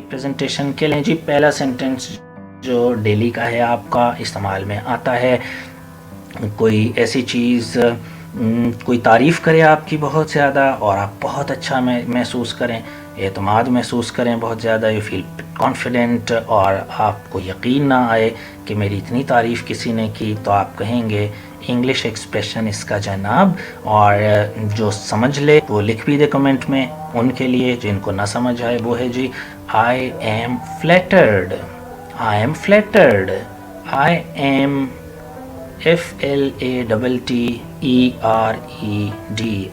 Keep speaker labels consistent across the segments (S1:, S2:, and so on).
S1: Presentation के लिए जी पहला सेंटेंस जो डेली का है आपका इस्तेमाल में आता है, कोई ऐसी चीज़ कोई तारीफ़ करे आपकी बहुत ज़्यादा और आप बहुत अच्छा महसूस करें, एतमाद महसूस करें बहुत ज़्यादा, यू फील कॉन्फिडेंट और आपको यकीन ना आए कि मेरी इतनी तारीफ़ किसी ने की, तो आप कहेंगे इंग्लिश एक्सप्रेशन इसका जनाब। और जो समझ ले वो लिख भी दे कमेंट में, उनके लिए जिनको ना समझ आए वो है जी I am flattered, I am flattered, I am FLATTERED,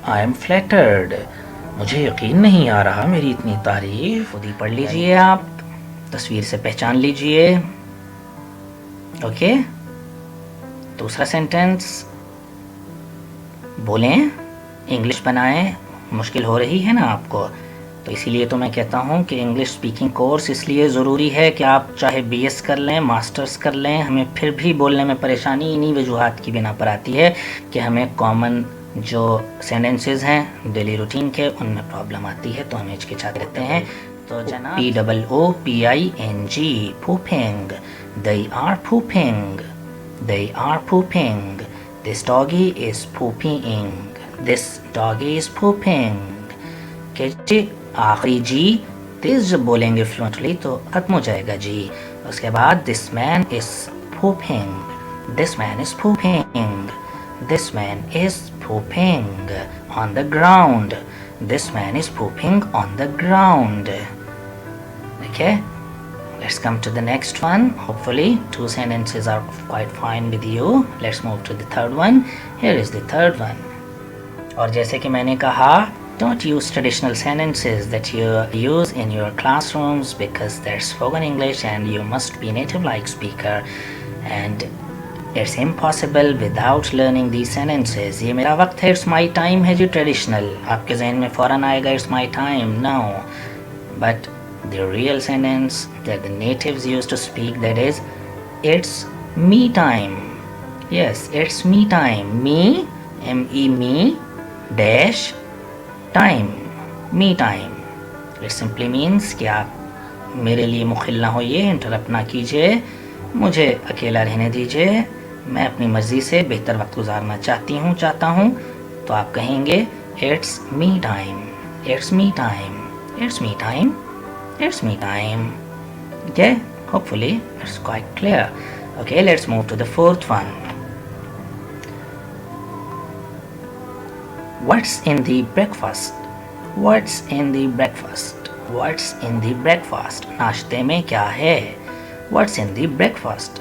S1: I am flattered. मुझे यकीन नहीं आ रहा मेरी इतनी तारीफ। खुद ही पढ़ लीजिए, आप तस्वीर से पहचान लीजिए। ओके, दूसरा सेंटेंस बोलें, इंग्लिश बनाएं। मुश्किल हो रही है ना आपको, तो इसीलिए तो मैं कहता हूँ कि इंग्लिश स्पीकिंग कोर्स इसलिए ज़रूरी है कि आप चाहे BS कर लें, मास्टर्स कर लें, हमें फिर भी बोलने में परेशानी इन्हीं वजूहात की बिना पर आती है कि हमें कॉमन जो सेंटेंसेस हैं डेली रूटीन के उनमें प्रॉब्लम आती है, तो हम हिचकिचाते रहते हैं। तो जनाब POOPING, pooping, they are pooping, they are pooping, this doggy is pooping, this doggy is pooping। के जी आखिरी जी तेज जब बोलेंगे फ्लुएंटली तो खत्म हो जाएगा जी। उसके बाद this man is pooping, this man is pooping, this man is pooping on the ground, this man is pooping on the ground। Okay, let's come to the next one. Hopefully 2 sentences are quite fine with you. Let's move to the third one. Here is the third one. और जैसे कि मैंने कहा, don't use traditional sentences that you use in your classrooms because they're spoken English and you must be native like speaker and it's impossible without learning these sentences। ये मेरा वक्त है, it's my time है जी traditional, आपके जहन में फ़ौरन आएगा it's my time, no, but the real sentence that the natives used to speak, that is it's me time। Yes, it's me time, me, M-E, me dash time, me time. It simply means कि आप मेरे लिए मुखिल ना होइए, interrupt ना कीजिए, मुझे अकेला रहने दीजिए, मैं अपनी मर्ज़ी से बेहतर वक्त गुजारना चाहता हूँ। तो आप कहेंगे it's me time, it's me time, it's me time, it's me time. Okay, hopefully it's quite clear. Okay, let's move to the fourth one. What's in the breakfast? What's in the breakfast? What's in the breakfast? नाश्ते में क्या है? What's in the breakfast?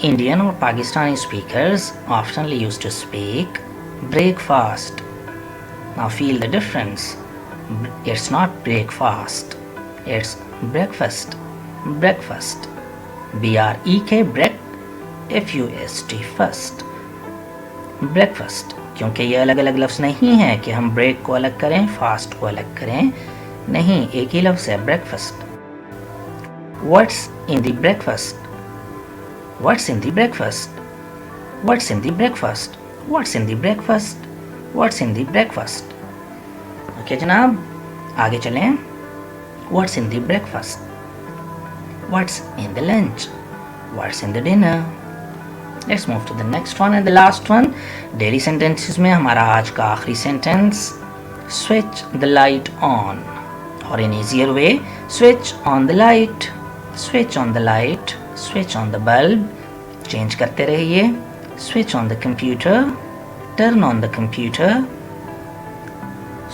S1: Indian और Pakistani speakers oftenly used to speak breakfast. Now feel the difference. It's not breakfast. It's breakfast. Breakfast. BREK break FUST first. Breakfast। क्योंकि ये अलग अलग लफ्ज़ नहीं है कि हम ब्रेक को अलग करें, फास्ट को अलग करें, नहीं, एक ही लफ्ज़ है breakfast. What's in the breakfast? What's in the breakfast? What's in the breakfast? What's in the breakfast? What's in the breakfast? Okay जनाब, आगे चलें। What's in the breakfast? What's in the lunch? What's in the dinner? Let's move to the next one and the last one. Daily sentences में हमारा आज का आखिरी sentence, switch the light on, और in easier way switch on the light, switch on the light, switch on the bulb, change करते रहिए। Switch on the computer, turn on the computer,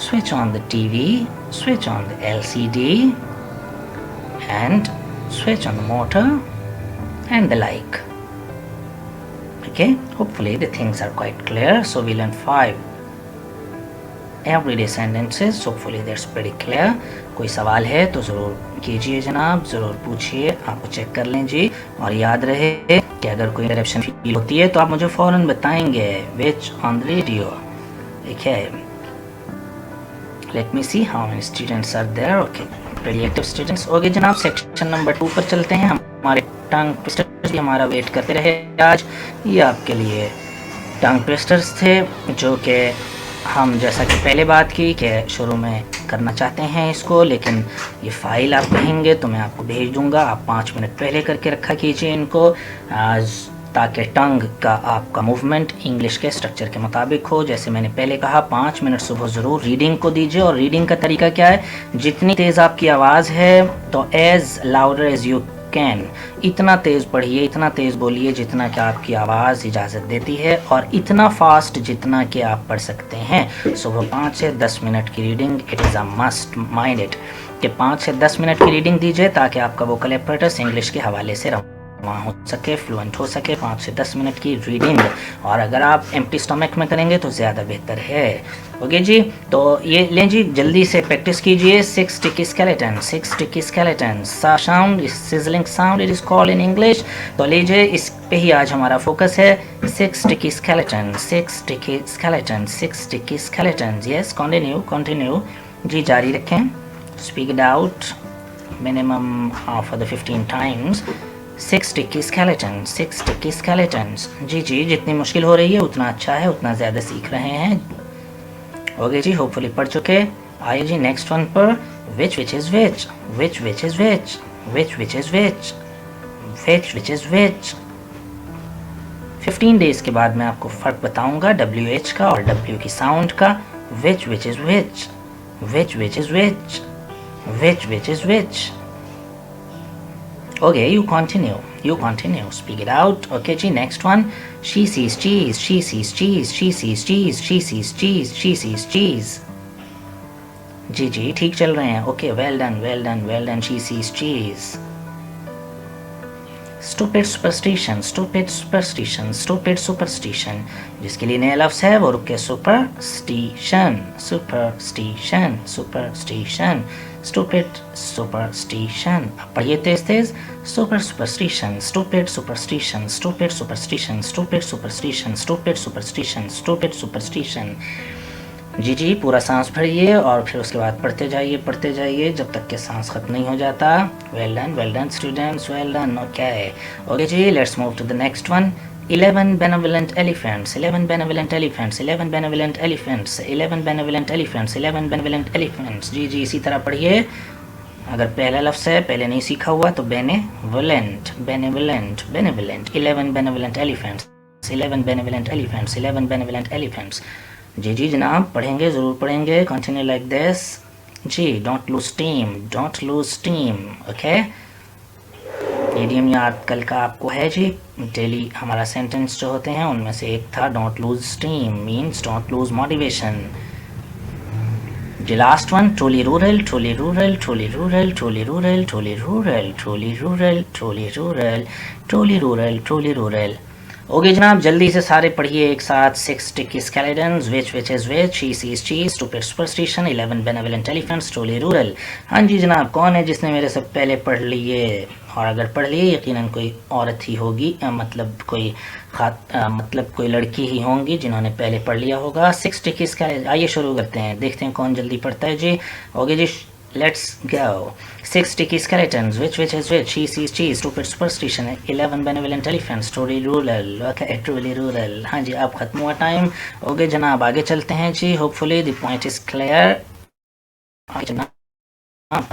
S1: switch on the TV, switch on the LCD and switch on the motor and the like। Okay, hopefully the things are quite clear. So we learned 5 everyday sentences. Hopefully that's pretty clear. कोई सवाल है तो ज़रूर कीजिए जनाब, ज़रूर पूछिए, आपको चेक कर लें जी। और याद रहे कि अगर कोई इंटरप्शन फील होती है तो आप मुझे फ़ौरन बताएंगे which on the radio। Okay, let me see how many students are there। Okay, pretty active students। Okay जनाब, सेक्शन नंबर 2 पर चलते हैं। हमारे टंग ट्विस्टर्स भी हमारा वेट करते रहे आज। ये आपके लिए टंग ट्विस्टर्स थे जो कि हम जैसा कि पहले बात की कि शुरू में करना चाहते हैं इसको, लेकिन ये फ़ाइल आप कहेंगे तो मैं आपको भेज दूंगा। आप 5 मिनट पहले करके रखा कीजिए इनको, ताकि टंग का आपका मूवमेंट इंग्लिश के स्ट्रक्चर के मुताबिक हो। जैसे मैंने पहले कहा, 5 मिनट सुबह ज़रूर रीडिंग को दीजिए। और रीडिंग का तरीका क्या है, जितनी तेज़ आपकी आवाज़ है तो as louder as you can, इतना तेज़ पढ़िए, इतना तेज़ बोलिए जितना कि आपकी आवाज़ इजाज़त देती है, और इतना फास्ट जितना कि आप पढ़ सकते हैं। सुबह 5 से 10 मिनट की reading, it is a must mind it, कि 5 से 10 मिनट की रीडिंग दीजिए ताकि आपका वोकल एपरेटस इंग्लिश के हवाले से वहाँ हो सके, फ्लुएंट हो सके। 5 से 10 मिनट की रीडिंग, और अगर आप एम्प्टी स्टमक में करेंगे तो ज़्यादा बेहतर है। ओके जी, तो ये लें जी, जल्दी से प्रैक्टिस कीजिए। 6 sticky skeleton, 6 sticky skeleton, सा sound, sizzling sound it is called in English. तो लीजिए, इस पे ही आज हमारा फोकस है। 6 sticky skeleton, 6 sticky skeleton, 6 sticky skeletons। Yes, continue continue जी, जारी रखें। Speak it out minimum for the 15 times. 6 sticky skeletons, 6 sticky skeletons। जी जी, जितनी मुश्किल हो रही है उतना अच्छा है, उतना ज़्यादा सीख रहे हैं। ओके जी, होपफुली पढ़ चुके। आइए जी नेक्स्ट वन पर। विच is which, which is which, which is which, which is which. 15 days के बाद मैं आपको फ़र्क बताऊंगा WH का और W की साउंड का। Which is which, which is which, which is which. Okay, you continue, speak it out. Okay जी, next one. She sees cheese, she sees cheese, she sees cheese, she sees cheese, she sees cheese। जी जी, ठीक चल रहे हैं। Okay, well done, well done, well done, she sees cheese। Stupid superstition, stupid superstition, stupid superstition। जिसके लिए नया लफ्ज़ है वो रुक के superstition, superstition, superstition, stupid superstition। अब पढ़िए तेज तेज। Stupid superstition, stupid superstition, stupid superstition, stupid superstition, stupid superstition, stupid superstition। जी जी, पूरा सांस भरिए और फिर उसके बाद पढ़ते जाइए जब तक कि सांस खत्म नहीं हो जाता। Well done students, well done. Okay जी, let's move to the next one. 11 benevolent elephants, 11 benevolent elephants, 11 benevolent elephants, 11 benevolent elephants, 11 benevolent elephants। जी जी, इसी तरह पढ़िए। अगर पहला लफ्ज़ है, पहले नहीं सीखा हुआ, तो benevolent, benevolent, benevolent, 11 benevolent elephants, 11 benevolent elephants, 11 benevolent elephants। जी जी जनाब, पढ़ेंगे, ज़रूर पढ़ेंगे। कंटिन्यू लाइक दिस जी। Don't lose team, don't lose team. Okay, idiom याद कल का आपको है जी। डेली हमारा सेंटेंस जो होते हैं उनमें से एक था don't lose team, means don't lose motivation. जी last one, truly rural, truly rural, truly rural, truly rural, truly rural, truly rural, truly rural, truly rural, truly rural. Okay जनाब, जल्दी से सारे पढ़िए एक साथ। 6 sticky skeletons, which is which, she sees cheese, stupid superstition, 11 benevolent elephants, truly rural। हाँ जी जनाब, कौन है जिसने मेरे से पहले पढ़ लिए? और अगर पढ़ लिए यकीनन कोई औरत ही होगी, मतलब कोई लड़की ही होंगी जिन्होंने पहले पढ़ लिया होगा। 6 sticky skeletons। आइए शुरू करते हैं, देखते हैं कौन जल्दी पढ़ता है जी। ओके जी, let's go। 6 sticky skeletons, which is which, she sees cheese, stupid superstition, 11 benevolent elephants, truly rural। okay, truly rural। हाँ जी, अब खत्म हुआ टाइम। ओके जनाब, आगे चलते हैं जी। Hopefully the point is clear.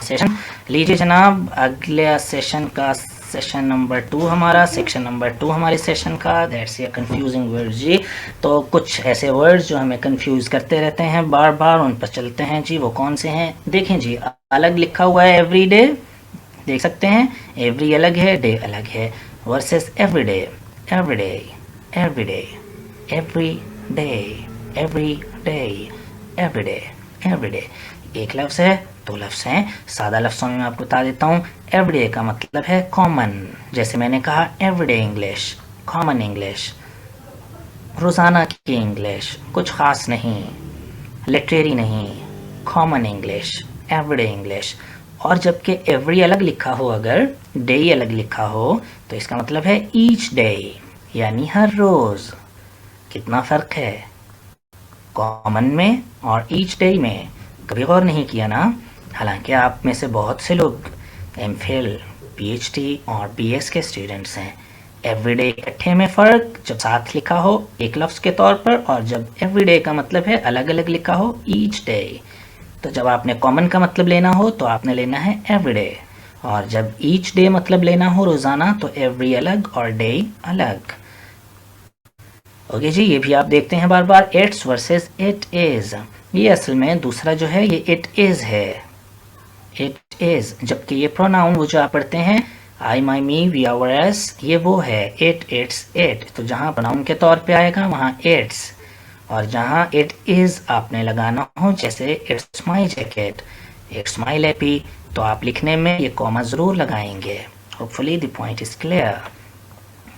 S1: Session लीजिए जनाब, अगले सेशन का सेशन नंबर 2 हमारा, सेक्शन नंबर 2 हमारे सेशन का। दैट्स ए कंफ्यूजिंग वर्ड्स जी। तो कुछ ऐसे वर्ड्स जो हमें कंफ्यूज करते रहते हैं बार बार, उन पर चलते हैं जी। वो कौन से हैं देखें जी। अलग लिखा हुआ है एवरी डे, देख सकते हैं। एवरी अलग है, डे अलग है। Versus every day, every day, every day, every day, every day, every day, every day. एक लफ्ज़ है, 2 लफ्ज़ हैं। सादा लफ्ज़ों में मैं आपको बता देता हूँ। एवरीडे का मतलब है कॉमन, जैसे मैंने कहा एवरीडे इंग्लिश, कॉमन इंग्लिश, रोज़ाना की इंग्लिश, कुछ ख़ास नहीं, लिटरेरी नहीं, कॉमन इंग्लिश, एवरीडे इंग्लिश। और जबकि एवरी अलग लिखा हो, अगर डे अलग लिखा हो, तो इसका मतलब है ईच डे, यानी हर रोज़। कितना फ़र्क है कॉमन में और ईच डे में, कभी गौर नहीं किया ना? हालांकि आप में से बहुत से लोग एमफिल, पीएचडी और बीएस के स्टूडेंट्स हैं। एवरीडे इकट्ठे में फ़र्क, जब साथ लिखा हो एक लफ्ज़ के तौर पर, और जब एवरीडे का मतलब है अलग अलग लिखा हो ईच डे। तो जब आपने कॉमन का मतलब लेना हो तो आपने लेना है एवरीडे, और जब ईच डे मतलब लेना हो रोज़ाना तो एवरी अलग और डे अलग। ओके जी, ये भी आप देखते हैं बार बार, इट्स वर्सेस इट इज़। ये असल में दूसरा जो है ये इट इज़ है, इट इज़, जबकि ये प्रोनाउन वो जो आप पढ़ते हैं आई, माई, मी, वी, आवर, एस, ये वो है इट, इट्स, इट। तो जहाँ प्रोनाउन के तौर पे आएगा वहाँ इट्स, और जहाँ इट इज़ आपने लगाना हो, जैसे it's my jacket, it's my lappy, तो आप लिखने में ये कॉमा ज़रूर लगाएंगे। Hopefully the point is clear.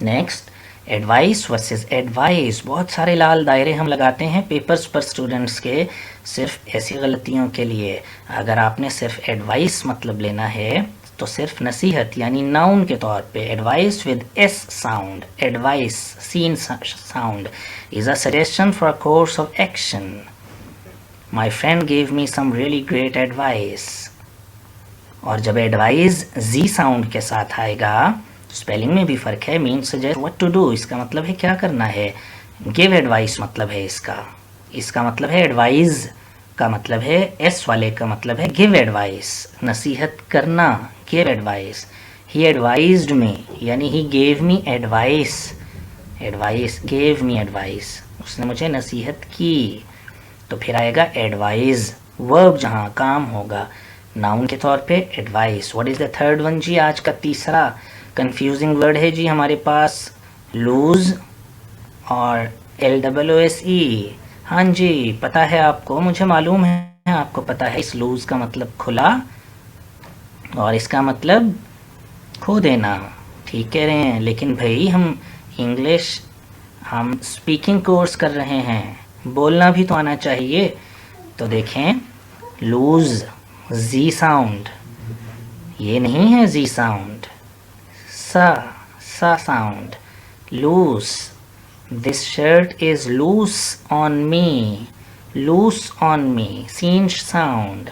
S1: Next, advice versus advice. बहुत सारे लाल दायरे हम लगाते हैं पेपर्स पर स्टूडेंट्स के, सिर्फ ऐसी गलतियों के लिए। अगर आपने सिर्फ एडवाइस मतलब लेना है तो सिर्फ नसीहत यानी नाउन के तौर पे advice with S sound, advice सीन sound, is a suggestion for a course of action. My friend gave me some really great advice. और जब एडवाइस जी साउंड के साथ आएगा, स्पेलिंग में भी फ़र्क है, mean suggest what to do, इसका मतलब है क्या करना है। गिव एडवाइस मतलब है इसका मतलब है एडवाइस का मतलब है एस वाले का मतलब है गिव एडवाइस, नसीहत करना, गिव एडवाइस। ही एडवाइज्ड मी यानी he gave me advice, advice gave me advice, उसने मुझे नसीहत की। तो फिर आएगा एडवाइस, वर्ब जहाँ काम होगा नाउन के तौर पे advice. What is the third one जी? आज का तीसरा कंफ्यूजिंग वर्ड है जी हमारे पास, लूज और LOOSE। हाँ जी, पता है आपको, मुझे मालूम है आपको पता है। इस लूज का मतलब खुला और इसका मतलब खो देना, ठीक कह रहे हैं। लेकिन भाई हम स्पीकिंग कोर्स कर रहे हैं, बोलना भी तो आना चाहिए। तो देखें, लूज जी साउंड, ये नहीं है जी साउंड, सा sound, loose, this shirt is loose on me, loose on me, सीन साउंड,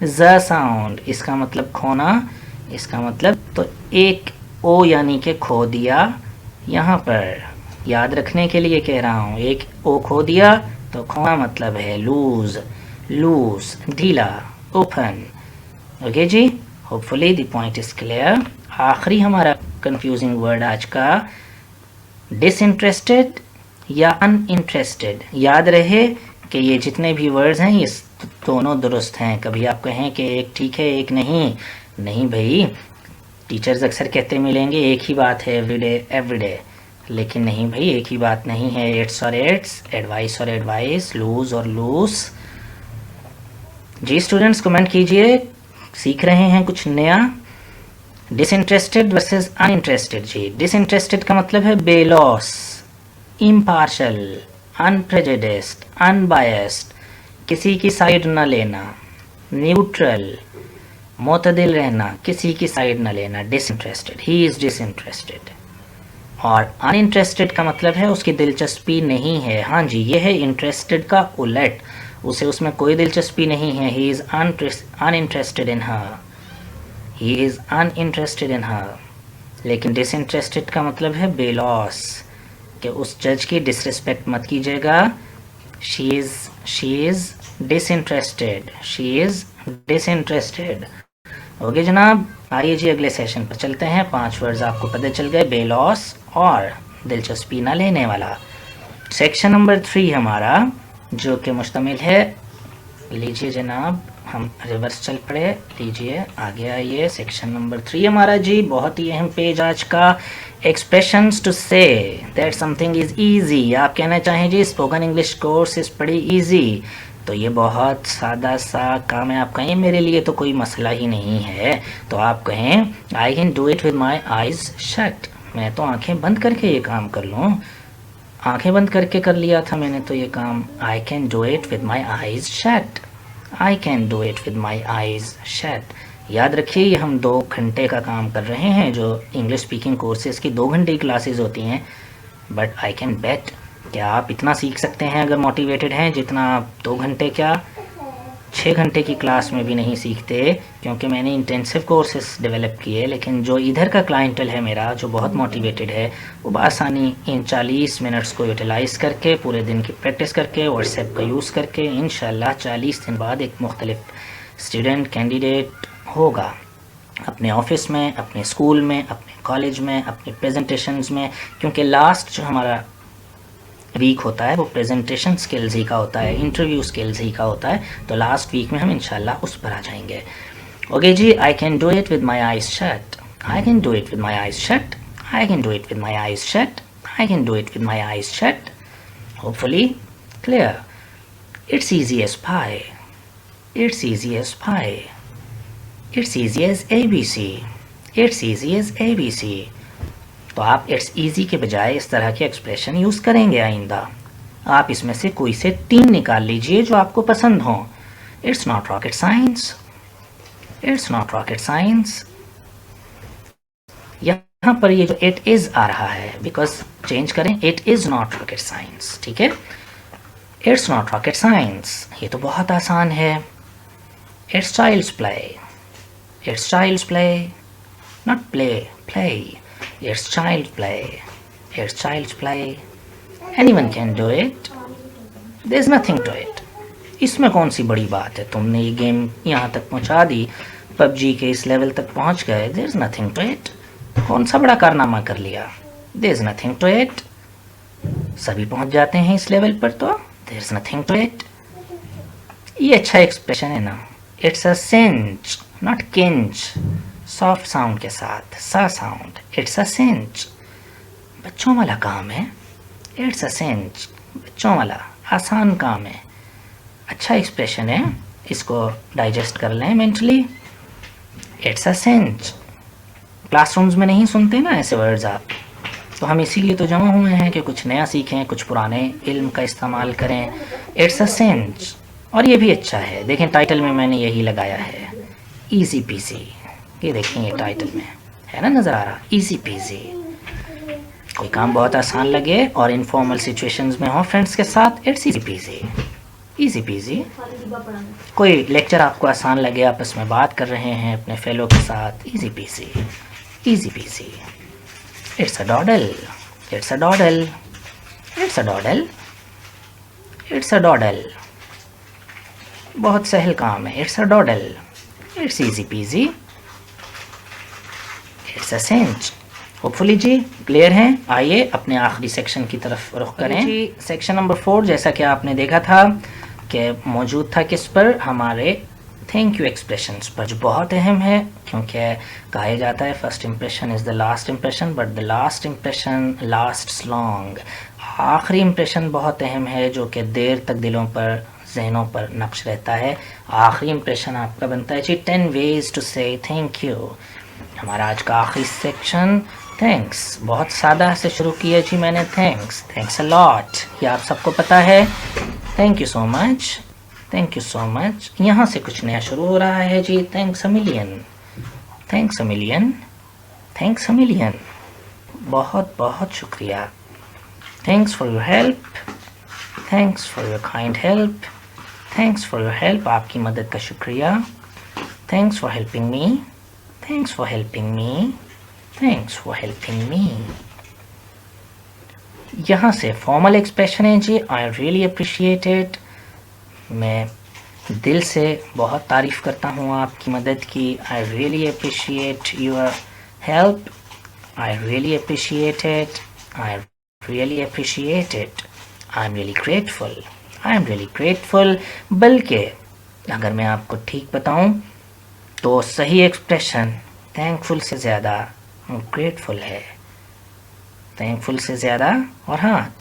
S1: ज साउंड, इसका मतलब खोना, इसका मतलब तो एक ओ यानी कि खो दिया। यहाँ पर याद रखने के लिए कह रहा हूँ, एक ओ खो दिया तो खोना मतलब है लूज, लूज ढीला, ओपन। ओके जी, hopefully the point is clear. आखिरी हमारा कंफ्यूजिंग वर्ड आज का, डिसइंटरेस्टेड या अनइंटरेस्टेड। याद रहे कि ये जितने भी वर्ड्स हैं ये दोनों दुरुस्त हैं। कभी आप कहें कि एक ठीक है एक नहीं, नहीं भाई, टीचर्स अक्सर कहते मिलेंगे एक ही बात है एवरीडे एवरीडे, लेकिन नहीं भाई, एक ही बात नहीं है। इट्स और इट्स, एडवाइस और एडवाइस, लूज और लूज। जी स्टूडेंट्स कमेंट कीजिए, सीख रहे हैं कुछ नया। डिसइंटरेस्टेड वर्सेस अनइंटरेस्टेड जी। डिसइंटरेस्टेड का मतलब है बेलॉस, इम्पार्शल, अनप्रेजुडिस्ड, अनबायस्ड, किसी की साइड न लेना, न्यूट्रल, मोतदिल रहना, किसी की साइड न लेना, डिसइंटरेस्टेड, ही इज़ डिसइंटरेस्टेड। और अनइंटरेस्टेड का मतलब है उसकी दिलचस्पी नहीं है। हाँ जी, ये है इंटरेस्टेड का उलट, उसे उसमें कोई दिलचस्पी नहीं है। He is uninterested in her, he is uninterested in her. लेकिन डिसइंटरेस्टेड का मतलब है बेलॉस, कि उस जज की डिसरिस्पेक्ट मत कीजिएगा। She is disinterested, she is disinterested. Okay जनाब, आइए जी अगले सेशन पर चलते हैं। 5 वर्ड्स आपको पता चल गए, बेलॉस और दिलचस्पी न लेने वाला। सेक्शन नंबर 3 हमारा जो कि मुश्तमिल है, लीजिए जनाब, हम रिवर्स चल पड़े, लीजिए आगे आइए। सेक्शन नंबर 3 हमारा जी बहुत ही अहम पेज आज का, expressions to say that something is easy. आप कहना चाहें जी स्पोकन इंग्लिश कोर्स इज़ बड़ी ईजी, तो ये बहुत सादा सा काम है। आप कहें मेरे लिए तो कोई मसला ही नहीं है, तो आप कहें आई can do it with my eyes shut, मैं तो आंखें बंद करके ये काम कर लूँ, आंखें बंद करके कर लिया था मैंने तो ये काम। आई can do it with my eyes shut, I can do it with my eyes shut. याद रखिए ये हम 2 घंटे का काम कर रहे हैं, जो इंग्लिश स्पीकिंग कोर्सेज़ की 2 घंटे की क्लासेस होती हैं। बट आई कैन बेट क्या आप इतना सीख सकते हैं अगर मोटिवेटेड हैं जितना आप 2 घंटे क्या 6 घंटे की क्लास में भी नहीं सीखते, क्योंकि मैंने इंटेंसिव कोर्सेस डेवलप किए। लेकिन जो इधर का क्लाइंटल है मेरा, जो बहुत मोटिवेटेड है, वो बआसानी इन 40 मिनट्स को यूटिलाइज़ करके, पूरे दिन की प्रैक्टिस करके, व्हाट्सएप का यूज़ करके, इंशाल्लाह 40 दिन बाद एक मुख्तलिफ स्टूडेंट कैंडिडेट होगा अपने ऑफिस में, अपने स्कूल में, अपने कॉलेज में, अपने प्रेजेंटेशंस में। क्योंकि लास्ट जो हमारा वीक होता है वो प्रेजेंटेशन स्किल्स ही का होता है, इंटरव्यू स्किल्स ही का होता है। तो लास्ट वीक में हम इंशाल्लाह उस पर आ जाएंगे। ओके जी, I can do it with my eyes shut, I can do it with my eyes shut, I can do it with my eyes shut, I can do it with my eyes shut. Hopefully clear. It's easy as pie, it's easy as pie, it's easy as ABC, it's easy as ABC। तो आप it's easy के बजाय इस तरह के expression use करेंगे आइंदा। आप इसमें से कोई से 3 निकाल लीजिए जो आपको पसंद हों। It's not rocket science, it's not rocket science. यहाँ पर ये जो इट इज़ आ रहा है, बिकॉज चेंज करें, it is not rocket science, ठीक है। इट्स नॉट रॉकेट साइंस, ये तो बहुत आसान है। It's child's play, it's child's play, not play, play. It's child's play, it's child's play. Anyone can do it. There's nothing to it. इसमें कौन सी बड़ी बात है, तुमने ये गेम यहाँ तक पहुँचा दी, PUBG के इस लेवल तक पहुँच गए। There's nothing to it. कौन सा बड़ा कारनामा कर लिया। There's nothing to it. सभी पहुँच जाते हैं इस लेवल पर, तो There's nothing to it. ये अच्छा एक्सप्रेशन है ना। It's a cinch, नॉट किंच, सॉफ्ट साउंड के साथ, सा साउंड। इट्स अ सिंच, बच्चों वाला काम है। इट्स अ सिंच, बच्चों वाला आसान काम है। अच्छा एक्सप्रेशन है, इसको डाइजेस्ट कर लें mentally. It's a cinch. Classrooms में नहीं सुनते ना ऐसे वर्ड्स आप, तो हम इसीलिए तो जमा हुए हैं कि कुछ नया सीखें, कुछ पुराने इल्म का इस्तेमाल करें। It's a cinch. और ये भी अच्छा है, देखें टाइटल में मैंने यही लगाया है, ईजी पीजी। ये देखेंगे टाइटल में है ना, नज़र आ रहा, ईजी पीजी। कोई काम बहुत आसान लगे और इनफॉर्मल सिचुएशंस में हो फ्रेंड्स के साथ, it's easy peasy, easy PG. कोई लेक्चर आपको आसान लगे, आपस में बात कर रहे हैं अपने फेलो के साथ, easy peasy, easy peasy. It's a doddle, it's a doddle, it's a doddle, it's a doddle. बहुत सहल काम है, it's a doddle, it's easy peasy, it's a cinch. Hopefully जी क्लियर हैं। आइए अपने आखिरी सेक्शन की तरफ रुख करें जी। सेक्शन नंबर 4, जैसा कि आपने देखा था कि मौजूद था किस पर, हमारे थैंक यू एक्सप्रेशंस पर, जो बहुत अहम है, क्योंकि कहा जाता है first impression is the last impression, but the last impression lasts long. आखिरी इम्प्रेशन बहुत अहम है, जो कि देर तक दिलों पर, जहनों पर नक्श रहता है। आखिरी इम्प्रेशन आपका बनता है जी 10 वेज टू से थैंक यू। हमारा आज का आखिरी सेक्शन थैंक्स, बहुत सादा से शुरू किया जी मैंने। थैंक्स, थैंक्स अ लॉट, ये आप सबको पता है। Thank you so much, thank you so much. यहाँ से कुछ नया शुरू हो रहा है जी, thanks a million, thanks a million, thanks a million. बहुत बहुत शुक्रिया। Thanks for your help, thanks for your kind help, thanks for your help, आपकी मदद का शुक्रिया। Thanks for helping me, thanks for helping me, thanks for helping me. यहाँ से formal expression है जी, आई रियली अप्रिशिएट इट, मैं दिल से बहुत तारीफ़ करता हूँ आपकी मदद की। आई really appreciate your help, I really appreciate it, I really appreciate it, I am really grateful, I am really grateful. बल्कि अगर मैं आपको ठीक बताऊं तो सही एक्सप्रेशन थैंकफुल से ज़्यादा ग्रेटफुल है, थैंकफुल से ज़्यादा। और हाँ,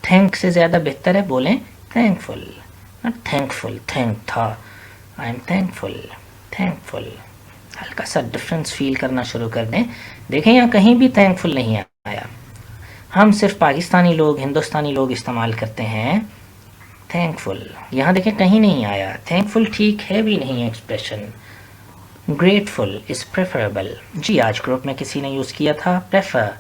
S1: थैंक से ज़्यादा बेहतर है बोलें थैंकफुल, नॉट थैंकफुल, थैंक था, आई एम थैंकफुल, थैंकफुल। हल्का सा डिफरेंस फील करना शुरू कर दें। देखें यहाँ कहीं भी थैंकफुल नहीं आया, हम सिर्फ पाकिस्तानी लोग, हिंदुस्तानी लोग इस्तेमाल करते हैं थैंकफुल। यहाँ देखें कहीं नहीं आया। थैंकफुल ठीक है भी नहीं एक्सप्रेशन। ग्रेटफुल इज़ प्रेफरेबल जी, आज ग्रुप में किसी ने यूज़ किया था प्रेफर।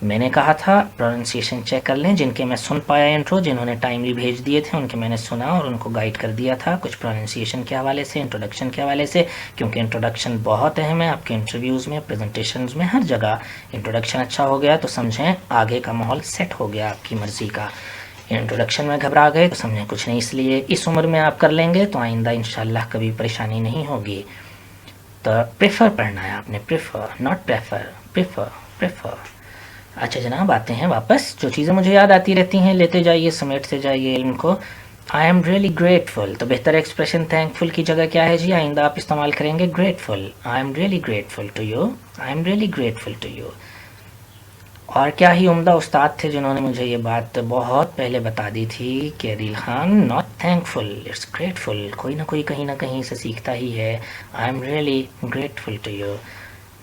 S1: मैंने कहा था प्रोनाउंसिएशन चेक कर लें, जिनके मैं सुन पाया इंट्रो, जिन्होंने टाइमली भेज दिए थे उनके मैंने सुना और उनको गाइड कर दिया था कुछ प्रोनाउंसिएशन के हवाले से, इंट्रोडक्शन के हवाले से, क्योंकि इंट्रोडक्शन बहुत अहम है आपके इंटरव्यूज़ में, प्रेजेंटेशंस में, हर जगह। इंट्रोडक्शन अच्छा हो गया तो समझें आगे का माहौल सेट हो गया आपकी मर्ज़ी का। इंट्रोडक्शन में घबरा गए तो समझें कुछ नहीं, इसलिए इस उम्र में आप कर लेंगे तो आइंदा इंशाल्लाह कभी परेशानी नहीं होगी। तो प्रेफर पढ़ना है आपने, prefer, not prefer, prefer, prefer. अच्छा जनाब, आते हैं वापस। जो चीज़ें मुझे याद आती रहती हैं लेते जाइए, समेटते जाइए इनको। आई एम रियली ग्रेटफुल, तो बेहतर एक्सप्रेशन थैंकफुल की जगह क्या है जी, आइंदा आप इस्तेमाल करेंगे grateful. I am really grateful to you, I am really grateful to you. और क्या ही उम्दा उस्ताद थे जिन्होंने मुझे ये बात बहुत पहले बता दी थी कि Adeel Khan, not thankful, it's grateful. कोई ना कोई कहीं ना कहीं से सीखता ही है। I am really grateful to you,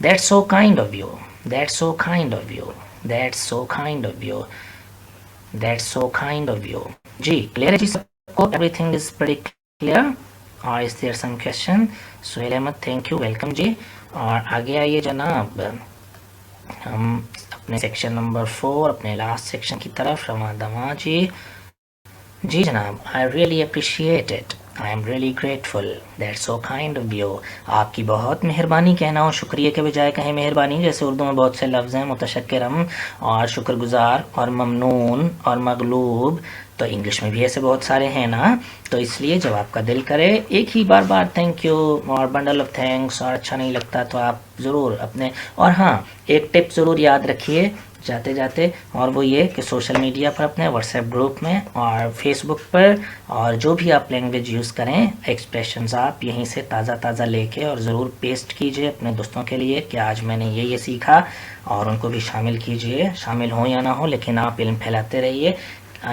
S1: that's so kind of you, that's so kind of you, that's so kind of you, that's so kind of you. जी क्लियर है जी सबको, एवरीथिंग इज वेरी क्लियर, और is there some question? Suhail Ahmed, thank you, welcome जी। और आगे आइए जनाब, हम अपने सेक्शन नंबर 4, अपने लास्ट सेक्शन की तरफ रवा दवा जी। जी जनाब, आई really appreciate it, I am really grateful, that's so kind of you. आपकी बहुत मेहरबानी कहना हो, शुक्रिया के बजाय कहें मेहरबानी, जैसे उर्दू में बहुत से लफ्ज़ हैं, मुतशक्किरम और शुक्रगुजार और ममनून और मगलूब, तो इंग्लिश में भी ऐसे बहुत सारे हैं ना। तो इसलिए जब आपका दिल करे एक ही बार बार थैंक यू और बंडल ऑफ थैंक्स और अच्छा नहीं लगता तो आप ज़रूर अपने, और हाँ एक टिप ज़रूर याद रखिए जाते जाते, और वो ये कि सोशल मीडिया पर अपने व्हाट्सएप ग्रुप में और फेसबुक पर और जो भी आप लैंग्वेज यूज़ करें, एक्सप्रेशंस आप यहीं से ताज़ा ताज़ा लेके और ज़रूर पेस्ट कीजिए अपने दोस्तों के लिए कि आज मैंने ये सीखा, और उनको भी शामिल कीजिए, शामिल हो या ना हो लेकिन आप इल्म फैलाते रहिए।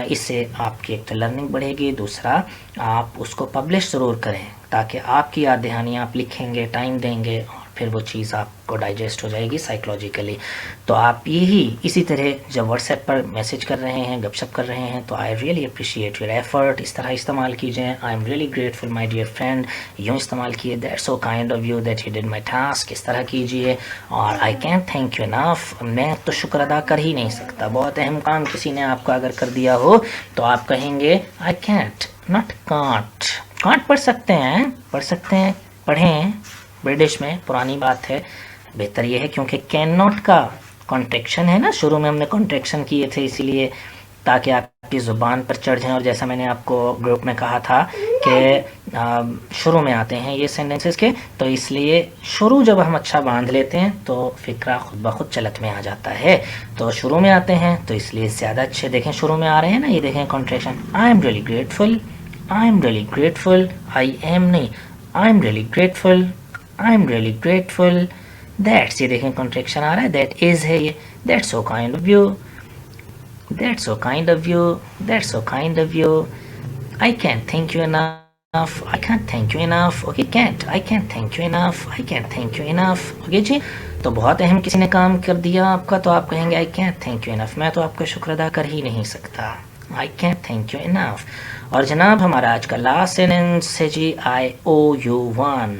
S1: इससे आपकी एक तो लर्निंग बढ़ेगी, दूसरा आप उसको पब्लिश ज़रूर करें ताकि आपकी याद दहानी आप लिखेंगे, टाइम देंगे और फिर वो चीज़ आपको डाइजेस्ट हो जाएगी साइकोलॉजिकली। तो आप यही इसी तरह जब व्हाट्सएप पर मैसेज कर रहे हैं, गपशप कर रहे हैं, तो I really appreciate your effort इस तरह इस्तेमाल कीजिए। I am really grateful my dear friend, यूँ इस्तेमाल किए। That's so kind of you that you did my task, इस तरह कीजिए। और I can't thank you enough, मैं तो शुक्र अदा कर ही नहीं सकता। बहुत अहम काम किसी ने आपका अगर कर दिया हो तो आप कहेंगे I can't, not can't. Can't पढ़ सकते हैं, पढ़ सकते हैं, पढ़ें, ब्रिटिश में पुरानी बात है। बेहतर ये है क्योंकि कैन नॉट का कॉन्ट्रैक्शन है ना, शुरू में हमने कॉन्ट्रैक्शन किए थे इसीलिए, ताकि आपकी ज़ुबान पर चढ़ जाएं। और जैसा मैंने आपको ग्रुप में कहा था कि शुरू में आते हैं ये सेंटेंसेस के, तो इसलिए शुरू जब हम अच्छा बांध लेते हैं तो फ़िक्रा खुद ब खुद चलत में आ जाता है। तो शुरू में आते हैं तो इसलिए ज़्यादा अच्छे, देखें शुरू में आ रहे हैं ना, ये देखें contraction. I am really grateful, I am really grateful, I am नहीं, I am really grateful, I am really grateful, that's, ये देखें कॉन्ट्रैक्शन आ रहा है, दैट इज़ है ये, that's so kind of you, that's so kind of you, that's so kind of you, I can't thank you enough, I can't thank you enough, okay can't, I can't thank you enough, I can't thank you enough, okay जी। तो बहुत अहम किसी ने काम कर दिया आपका तो आप कहेंगे I can't thank you enough, मैं तो आपका शुक्र अदा कर ही नहीं सकता, I can't thank you enough। और जनाब हमारा आज का लास्ट सेंटेंस है जी I owe you one,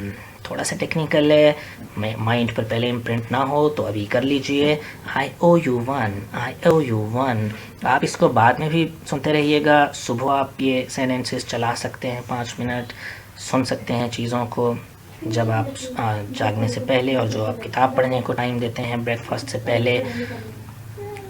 S1: थोड़ा सा टेक्निकल है, माइंड पर पहले इम्प्रिंट ना हो तो अभी कर लीजिए। I owe you one, I owe you one. आप इसको बाद में भी सुनते रहिएगा, सुबह आप ये सेंटेंसेस चला सकते हैं, 5 मिनट सुन सकते हैं चीज़ों को जब आप जागने से पहले, और जो आप किताब पढ़ने को टाइम देते हैं ब्रेकफास्ट से पहले।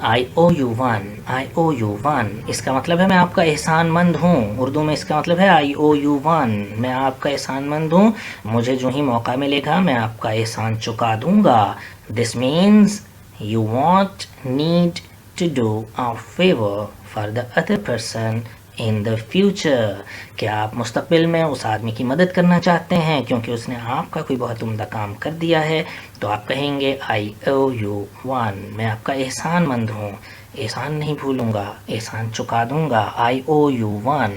S1: I owe you one, I owe you one, इसका मतलब है मैं आपका एहसानमंद हूँ। उर्दू में इसका मतलब है आई ओ यू वन, मैं आपका एहसानमंद हूँ, मुझे जो ही मौका मिलेगा मैं आपका एहसान चुका दूँगा। This means you want need to do a favour for the other person in the future, कि आप मुस्तकबिल में उस आदमी की मदद करना चाहते हैं क्योंकि उसने आपका कोई बहुत उम्दा काम कर दिया है, तो आप कहेंगे आई ओ यू वन, मैं आपका एहसानमंद हूँ, एहसान नहीं भूलूंगा, एहसान चुका दूंगा। I owe you one,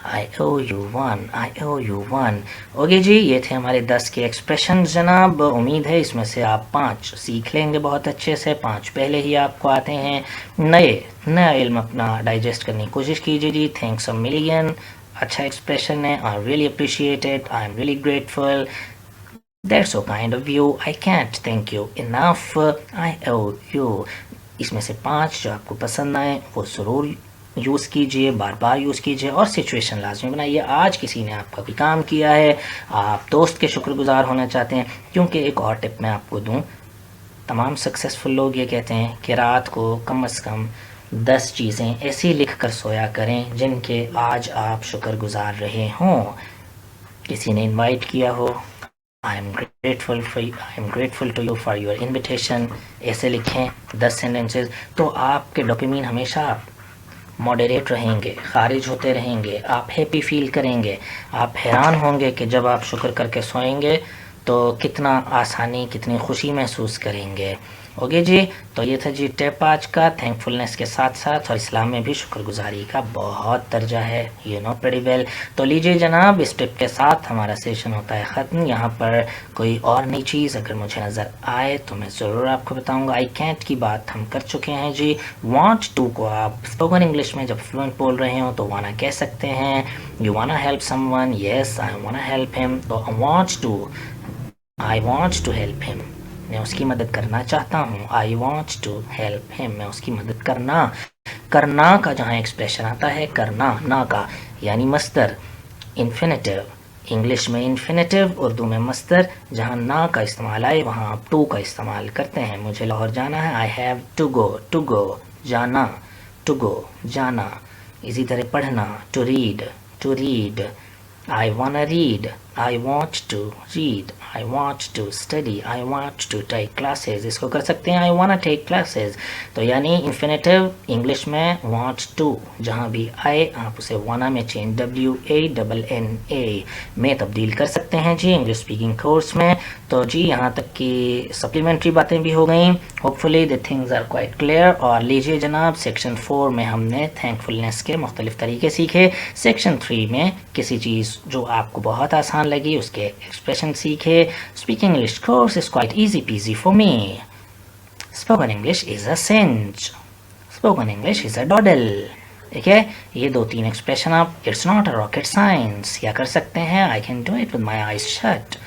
S1: I owe you one, I owe you one. Okay जी, ये थे हमारे 10 के एक्सप्रेशन जनाब। उम्मीद है इसमें से आप 5 सीख लेंगे बहुत अच्छे से, 5 पहले ही आपको आते हैं। नया इल्म अपना डाइजेस्ट करने की कोशिश कीजिए जी। थैंक्स अ मिलियन, अच्छा एक्सप्रेशन है। I really appreciate it, I am really grateful, that's so kind of you, I can't thank you enough, I owe you. इसमें से 5 जो आपको पसंद आए वो ज़रूर यूज़ कीजिए, बार बार यूज़ कीजिए और सिचुएशन लाजमी बनाइए। आज किसी ने आपका भी काम किया है, आप दोस्त के शुक्रगुजार होना चाहते हैं, क्योंकि एक और टिप मैं आपको दूं, तमाम सक्सेसफुल लोग ये कहते हैं कि रात को कम से कम 10 चीज़ें ऐसी लिख कर सोया करें जिनके आज आप शुक्रगुजार रहे हों। किसी ने इनवाइट किया हो, I am grateful to you for your invitation, ऐसे लिखें 10 सेंटेंसेस। तो आपके डोपामिन हमेशा मॉडरेट रहेंगे, खारिज होते रहेंगे, आप हैप्पी फील करेंगे। आप हैरान होंगे कि जब आप शुक्र करके सोएंगे तो कितना आसानी, कितनी खुशी महसूस करेंगे। ओके जी, तो ये था जी टिप आज का। थैंकफुलनेस के साथ साथ और इस्लाम में भी शुक्रगुजारी का बहुत दर्जा है, यू नो प्रीटी वेल। तो लीजिए जनाब, इस टिप के साथ हमारा सेशन होता है ख़त्म। यहाँ पर कोई और नई चीज़ अगर मुझे नज़र आए तो मैं ज़रूर आपको बताऊँगा। आई कैंट की बात हम कर चुके हैं जी। वांट टू को आप स्पोकन इंग्लिश में जब फ्लुएंट बोल रहे हो तो वाना कह सकते हैं। You wanna help someone, yes I wanna help him. तो want to, I want to help him, मैं उसकी मदद करना चाहता हूँ। I want to help him, मैं उसकी मदद करना का जहाँ एक्सप्रेशन आता है करना ना का, यानी मस्दर, इन्फिनेटिव। इंग्लिश में इन्फिनेटिव, उर्दू में मस्दर। जहाँ ना का इस्तेमाल आए वहाँ आप टू का इस्तेमाल करते हैं। मुझे लाहौर जाना है, आई हैव टू गो, जाना, टू गो, जाना। इसी तरह पढ़ना, to read, I wanna read, I want to read, I want to study, I want to take classes। इसको कर सकते हैं I wanna take classes। तो यानी इन्फिनेटिव इंग्लिश में want to, जहाँ भी आए आप उसे wanna में चेंज WANNA में तब्दील कर सकते हैं जी इंग्लिश स्पीकिंग कोर्स में। तो जी यहाँ तक की सप्लीमेंट्री बातें भी हो गई। Hopefully the things are quite clear. और लीजिए जनाब, सेक्शन 4 में हमने थैंकफुलनेस के मुख्तलिफ तरीके सीखे। सेक्शन 3 में किसी चीज़ जो आपको बहुत आसान लगी उसके एक्सप्रेशन सीखे। Speaking English course is quite easy peasy for me. Spoken English is a cinch, spoken English is a doddle. ठीक है, ये 2-3 एक्सप्रेशन आप it's not a rocket science या कर सकते हैं I can do it with my eyes shut.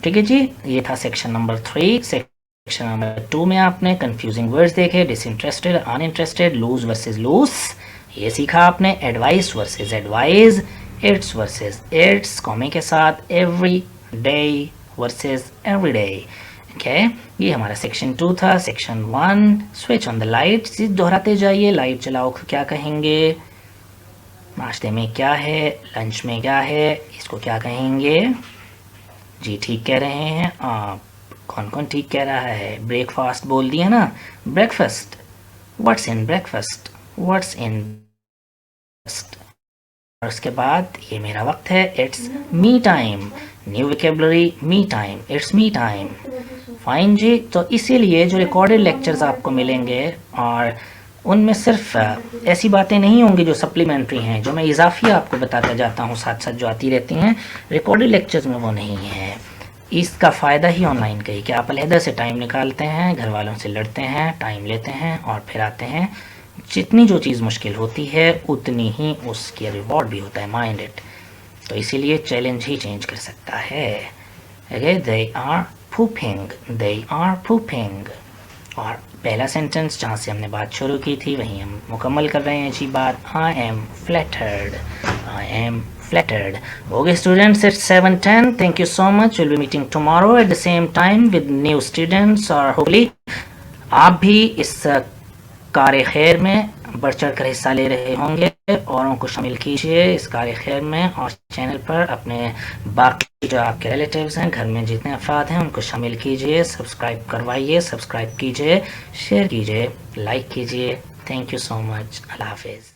S1: ठीक है जी, ये था सेक्शन नंबर 3। सेक्शन नंबर 2 में आपने कंफ्यूजिंग वर्ड्स देखे, disinterested, uninterested, loose versus lose, ये सीखा आपने। Advice versus advise, it's versus its comma के साथ, every day versus everyday. Okay, ये हमारा सेक्शन 2 था। Section 1 switch on the light, दोहराते जाइए। लाइट चलाओ क्या कहेंगे, नाश्ते में क्या है, लंच में क्या है, इसको क्या कहेंगे जी। ठीक कह रहे हैं आप, कौन कौन ठीक कह रहा है। ब्रेकफास्ट बोल दिया ना, breakfast. What's in breakfast, what's in. और उसके बाद ये मेरा वक्त है, it's me time. New vocabulary, me time, it's me time. Fine जी, तो इसीलिए जो रिकॉर्डेड लेक्चर्स आपको मिलेंगे और उनमें सिर्फ ऐसी बातें नहीं होंगी जो सप्लीमेंट्री हैं, जो मैं इजाफी आपको बताता जाता हूँ साथ साथ जो आती रहती हैं, रिकॉर्डेड लेक्चर्स में वो नहीं है। इसका फ़ायदा ही ऑनलाइन का ही कि आप अलहदा से टाइम निकालते हैं, घर वालों से लड़ते हैं, टाइम लेते हैं और फिर आते हैं। जितनी जो चीज़ मुश्किल होती है उतनी ही उसके रिवॉर्ड भी होता है, माइंड इट। तो इसीलिए चैलेंज ही चेंज कर सकता है। Okay, they are pooping, they are pooping। और पहला सेंटेंस जहाँ से हमने बात शुरू की थी वहीं हम मुकम्मल कर रहे हैं जी बात। I am flattered, I am flattered। Okay students, it's 7:10। Thank you so much। We'll be meeting tomorrow at the same time with new students। और hopefully आप भी इस कार खैर में बढ़ चढ़ कर हिस्सा ले रहे होंगे। औरों को शामिल कीजिए इस कार खैर में और चैनल पर अपने बाकी जो आपके रिलेटिव्स हैं, घर में जितने अफराद हैं उनको शामिल कीजिए। सब्सक्राइब करवाइए, सब्सक्राइब कीजिए, शेयर कीजिए, लाइक कीजिए। Thank you so much. अल्लाह हाफिज़।